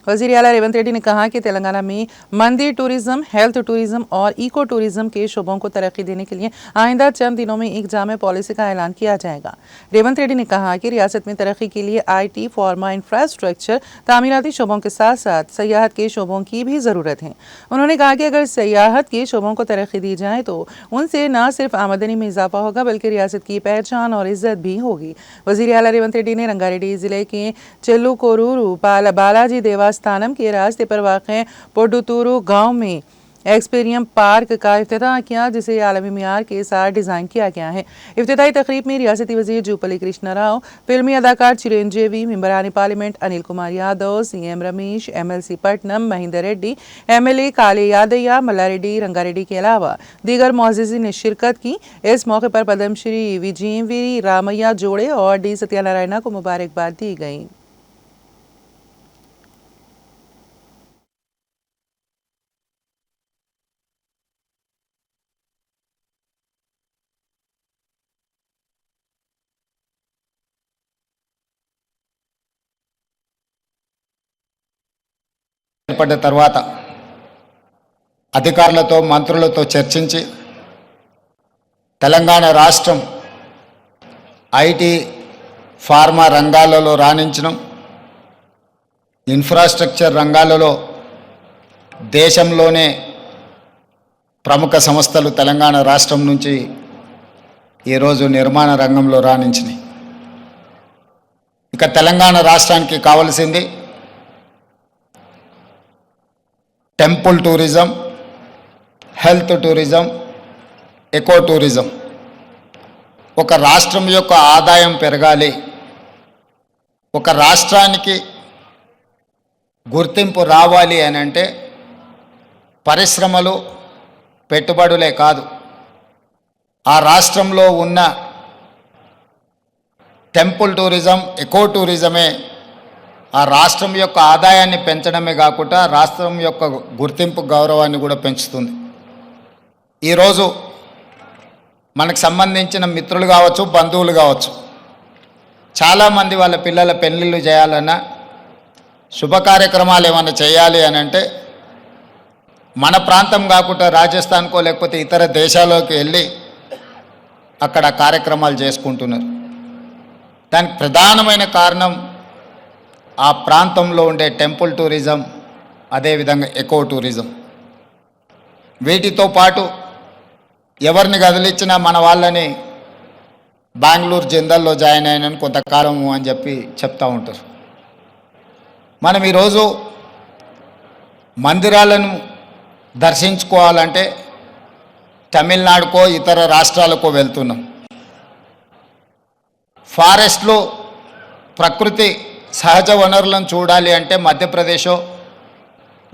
वज़ीर आला रेवंत रेड्डी ने कहा कि तेलंगाना में मंदिर टूरिज्म, हेल्थ टूरिज्म और इको टूरिज्म के शोबों को तरक्की देने के लिए आइंदा चंद दिनों में एक जामे पॉलिसी का ऐलान किया जाएगा। रेवंत रेड्डी ने कहा कि रियासत में तरक्की के लिए IT, फार्मा, इंफ्रास्ट्रक्चर, तामीराती शोबों के साथ साथ सयाहत के शोबों की भी ज़रूरत है। उन्होंने कहा कि अगर सयाहत के शोबों को तरक्की दी जाए तो उनसे न सिर्फ आमदनी में इजाफा होगा बल्कि रियासत की पहचान और इज्जत भी होगी। वज़ीर आला रेवंत रेड्डी ने रंगारेड्डी जिले के चिल्लूकोरूरू बालाजी देवस्थानम के रास्ते पर वाक़ पोडुतूरू गांव में एक्सपेरियम पार्क का इफ्तिताह किया, जिसे आलमी मियार के साथ डिज़ाइन किया गया है। इफ्तिताही तकरीब में रियासती वज़ीर जूपल्ली कृष्णा राव, फिल्मी अदाकार चिरंजीवी, मेंबरान parliament Anil Kumar Yadav, CM Ramesh, MLC Patnam Mahender Reddy, MLA Kale यादయ్య, Malla Reddy, Rangareddy के अलावा दीगर मोअज़्ज़िज़ीन ने शिरकत की। इस मौके पर पद्मश्री विजयवीरी रामैया जोड़े और D सत्यानारायणा को मुबारकबाद दी गई। ఏర్పడ్డ తర్వాత అధికారులతో మంత్రులతో చర్చించి తెలంగాణ రాష్ట్రం IT, ఫార్మా రంగాలలో రాణించడం, ఇన్ఫ్రాస్ట్రక్చర్ రంగాలలో దేశంలోనే ప్రముఖ సంస్థలు తెలంగాణ రాష్ట్రం నుంచి ఈరోజు నిర్మాణ రంగంలో రాణించినాయి. ఇక తెలంగాణ రాష్ట్రానికి కావాల్సింది temple tourism, health tourism, eco tourism. ఒక రాష్ట్రం యొక్క ఆదాయం పెరగాలి, ఒక రాష్ట్రానికి గుర్తింపు రావాలి అని అంటే పరిశ్రమలు, పెట్టుబడులే కాదు, ఆ రాష్ట్రంలో ఉన్న టెంపుల్ టూరిజం, ఎకో టూరిజమే ఆ రాష్ట్రం యొక్క ఆదాయాన్ని పెంచడమే కాకుండా రాష్ట్రం యొక్క గుర్తింపు, గౌరవాన్ని కూడా పెంచుతుంది. ఈరోజు మనకు సంబంధించిన మిత్రులు కావచ్చు, బంధువులు కావచ్చు, చాలామంది వాళ్ళ పిల్లల పెళ్ళిళ్ళు చేయాలన్నా, శుభ కార్యక్రమాలు ఏమైనా చేయాలి అని అంటే మన ప్రాంతం కాకుండా రాజస్థాన్కో లేకపోతే ఇతర దేశాల్లోకి వెళ్ళి అక్కడ కార్యక్రమాలు చేసుకుంటున్నారు. దానికి ప్రధానమైన కారణం ఆ ప్రాంతంలో ఉండే టెంపుల్ టూరిజం, అదేవిధంగా ఎకో టూరిజం. వీటితో పాటు ఎవరిని కదిలిచ్చినా మన వాళ్ళని బెంగళూరు జిందాల్లో జాయిన్ అయినని కొంతకాలము అని చెప్పి చెప్తూ ఉంటారు. మనం ఈరోజు మందిరాలను దర్శించుకోవాలంటే తమిళనాడుకో ఇతర రాష్ట్రాలకో వెళ్తున్నాం. ఫారెస్ట్లో ప్రకృతి సహజ వనరులను చూడాలి అంటే మధ్యప్రదేశో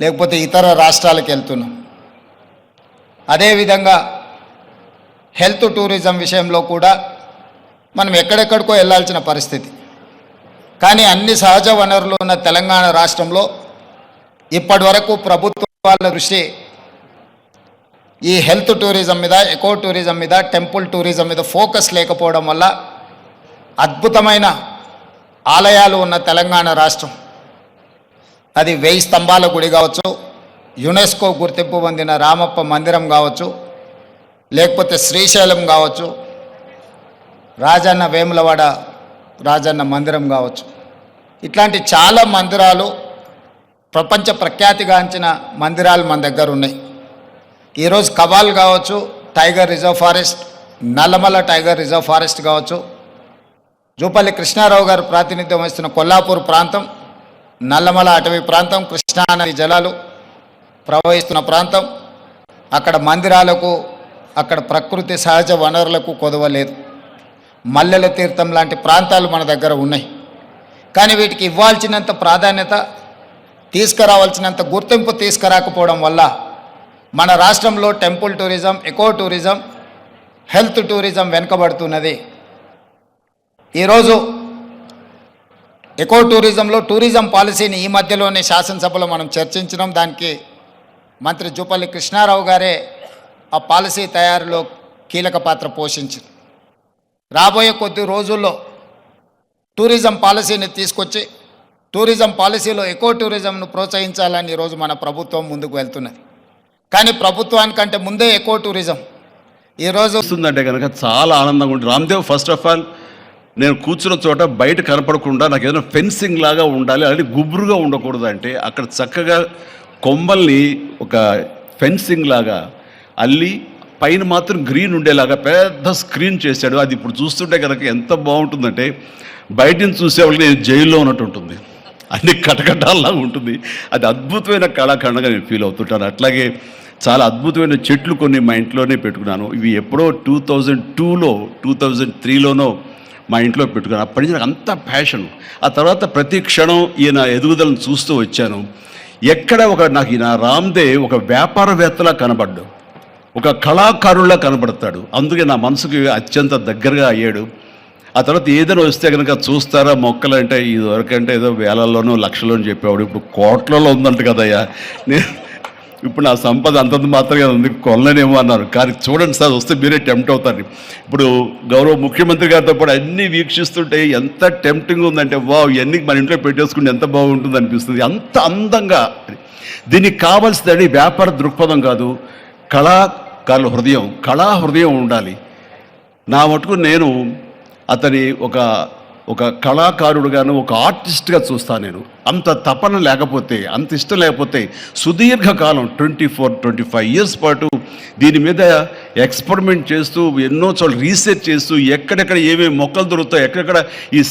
లేకపోతే ఇతర రాష్ట్రాలకు వెళ్తున్నాం. అదేవిధంగా హెల్త్ టూరిజం విషయంలో కూడా మనం ఎక్కడెక్కడికో వెళ్ళాల్సిన పరిస్థితి. కానీ అన్ని సహజ వనరులు ఉన్న తెలంగాణ రాష్ట్రంలో ఇప్పటి వరకు ప్రభుత్వాల దృష్టి ఈ హెల్త్ టూరిజం మీద, ఎకో టూరిజం మీద, టెంపుల్ టూరిజం మీద ఫోకస్ లేకపోవడం వల్ల అద్భుతమైన ఆలయాలు ఉన్న తెలంగాణ రాష్ట్రం, అది 1000 స్తంభాల గుడి కావచ్చు, యునెస్కో గుర్తింపు పొందిన రామప్ప మందిరం కావచ్చు, లేకపోతే శ్రీశైలం కావచ్చు, రాజన్న వేములవాడ రాజన్న మందిరం కావచ్చు, ఇట్లాంటి చాలా మందిరాలు, ప్రపంచ ప్రఖ్యాతిగాంచిన మందిరాలు మన దగ్గర ఉన్నాయి. ఈరోజు కవాల్ కావచ్చు, tiger reserve forest, Nallamala tiger reserve forest కావచ్చు, జూపల్లి కృష్ణారావు గారు ప్రాతినిధ్యం వహిస్తున్న కొల్లాపూర్ ప్రాంతం, నల్లమల అటవీ ప్రాంతం, కృష్ణానది జలాలు ప్రవహిస్తున్న ప్రాంతం, అక్కడ మందిరాలకు, అక్కడ ప్రకృతి సహజ వనరులకు కొదవలేదు. మల్లెల తీర్థం లాంటి ప్రాంతాలు మన దగ్గర ఉన్నాయి. కానీ వీటికి ఇవ్వాల్సినంత ప్రాధాన్యత, తీసుకురావాల్సినంత గుర్తింపు తీసుకురాకపోవడం వల్ల మన రాష్ట్రంలో temple tourism, eco tourism, health tourism వెనుకబడుతున్నది. ఈరోజు ఎకో టూరిజంలో టూరిజం పాలసీని ఈ మధ్యలోనే శాసనసభలో మనం చర్చించడం, దానికి మంత్రి జూపల్లి కృష్ణారావు గారే ఆ పాలసీ తయారీలో కీలక పాత్ర పోషించారు. రాబోయే కొద్ది రోజుల్లో టూరిజం పాలసీని తీసుకొచ్చి టూరిజం పాలసీలో ఎకో టూరిజంను ప్రోత్సహించాలని ఈరోజు మన ప్రభుత్వం ముందుకు వెళ్తున్నది. కానీ ప్రభుత్వానికంటే ముందే ఎకో టూరిజం ఈరోజు వస్తుందంటే కనుక చాలా ఆనందంగా ఉంటుంది. రామ్దేవ్ ఫస్ట్ ఆఫ్ ఆల్ నేను కూర్చున్న చోట బయట కనపడకుండా నాకు ఏదైనా ఫెన్సింగ్ లాగా ఉండాలి, అలాంటి గుబురుగా ఉండకూడదు. అంటే అక్కడ చక్కగా కొమ్మల్ని ఒక ఫెన్సింగ్ లాగా అల్లి పైన మాత్రం గ్రీన్ ఉండేలాగా పెద్ద స్క్రీన్ చేశాడు. అది ఇప్పుడు చూస్తుంటే కనుక ఎంత బాగుంటుందంటే బయట నుంచి చూసేవాళ్ళకి నేను జైల్లో ఉన్నట్టు ఉంటుంది, అన్ని కటకటాల్లాగా ఉంటుంది. అది అద్భుతమైన కళాఖండగా నేను ఫీల్ అవుతుంటాను. అట్లాగే చాలా అద్భుతమైన చెట్లు కొన్ని మా ఇంట్లోనే పెట్టుకున్నాను. ఇవి ఎప్పుడో 2002లో 2003లోనో మా ఇంట్లో పెట్టుకున్నాను. అప్పటి నుంచి నాకు అంత ప్యాషన్. ఆ తర్వాత ప్రతి క్షణం ఈయన ఎదుగుదలను చూస్తూ వచ్చాను. ఎక్కడ నాకు ఈయన రామ్దేవ్ ఒక వ్యాపారవేత్తలా కనబడ్డాడు, ఒక కళాకారుల్లా కనబడతాడు. అందుకే నా మనసుకి అత్యంత దగ్గరగా అయ్యాడు. ఆ తర్వాత ఏదైనా వస్తే కనుక చూస్తారా మొక్కలు అంటే ఇదివరకంటే ఏదో వేలల్లోనో లక్షల్లోనూ చెప్పేవాడు, ఇప్పుడు కోట్లలో ఉందంట కదయ్యా. నేను ఇప్పుడు నా సంపద అంతంత మాత్రమే ఉంది, కొనలేనేమో అన్నారు. కానీ చూడండి సార్, వస్తే మీరే టెంప్ట్ అవుతారు. ఇప్పుడు గౌరవ ముఖ్యమంత్రి గారితో పాటు అన్నీ వీక్షిస్తుంటే ఎంత టెంప్టింగ్ ఉందంటే వావ్, ఇవన్నీ మన ఇంట్లో పెట్టేసుకుంటే ఎంత బాగుంటుంది అనిపిస్తుంది. అంత అందంగా దీనికి కావాల్సిందని వ్యాపార దృక్పథం కాదు, కళాకారుల హృదయం, కళా హృదయం ఉండాలి. నా మటుకు నేను అతని ఒక కళాకారుడుగాను ఒక ఆర్టిస్ట్గా చూస్తాను. నేను అంత తపన లేకపోతే, అంత ఇష్టం లేకపోతే సుదీర్ఘకాలం 24-25 ఇయర్స్ పాటు దీని మీద ఎక్స్పెరిమెంట్ చేస్తూ ఎన్నో చోట్ల రీసెర్చ్ చేస్తూ ఎక్కడెక్కడ ఏమేమి మొక్కలు దొరుకుతాయి, ఎక్కడెక్కడ ఈ